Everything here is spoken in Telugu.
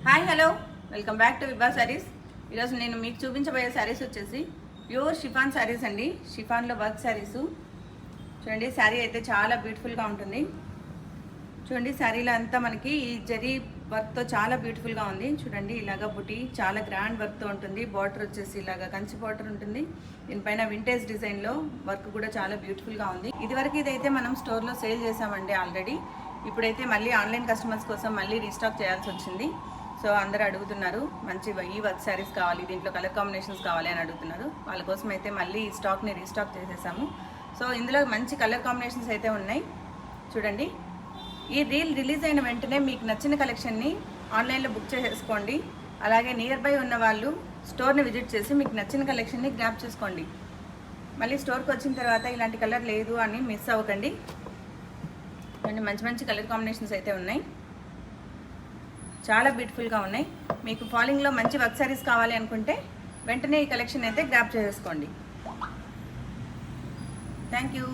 Hi hello welcome back to Vibha Sarees. ఈరోజు నేను మీకు చూపించబోయే శారీస్ వచ్చేసి ప్యూర్ షిఫాన్ శారీస్ అండి. షిఫాన్లో వర్క్ శారీస్ చూడండి. శారీ అయితే చాలా బ్యూటిఫుల్గా ఉంటుంది. చూడండి శారీలో అంతా మనకి ఈ జరీ వర్క్తో చాలా బ్యూటిఫుల్గా ఉంది. చూడండి ఇలాగా బుటీ చాలా గ్రాండ్ వర్క్తో ఉంటుంది. బార్డర్ వచ్చేసి ఇలాగా కంచి బార్డర్ ఉంటుంది. దీనిపైన వింటేజ్ డిజైన్లో వర్క్ కూడా చాలా బ్యూటిఫుల్గా ఉంది. ఇదివరకు ఇదైతే మనం స్టోర్లో సేల్ చేసామండి ఆల్రెడీ. ఇప్పుడైతే మళ్ళీ ఆన్లైన్ కస్టమర్స్ కోసం మళ్ళీ రీస్టాక్ చేయాల్సి వచ్చింది. సో అందరూ అడుగుతున్నారు మంచి ఈ వర్క్ శారీస్ కావాలి, దీంట్లో కలర్ కాంబినేషన్స్ కావాలి అని అడుగుతున్నారు. వాళ్ళ కోసం అయితే మళ్ళీ ఈ స్టాక్ని రీస్టాక్ చేసేసాము. సో ఇందులో మంచి కలర్ కాంబినేషన్స్ అయితే ఉన్నాయి. చూడండి ఈ రీల్ రిలీజ్ అయిన వెంటనే మీకు నచ్చిన కలెక్షన్ని ఆన్లైన్లో బుక్ చేసేసుకోండి. అలాగే నియర్ బై ఉన్న వాళ్ళు స్టోర్ని విజిట్ చేసి మీకు నచ్చిన కలెక్షన్ని గ్రాప్ చేసుకోండి. మళ్ళీ స్టోర్కి వచ్చిన తర్వాత ఇలాంటి కలర్ లేదు అని మిస్ అవ్వకండి. అండ్ మంచి మంచి కలర్ కాంబినేషన్స్ అయితే ఉన్నాయి. చాలా బ్యూటిఫుల్గా ఉన్నాయి. మీకు ఫాలింగ్లో మంచి వర్క్ శారీస్ కావాలి అనుకుంటే వెంటనే ఈ కలెక్షన్ అయితే గ్రాప్ చేసేసుకోండి. Thank you.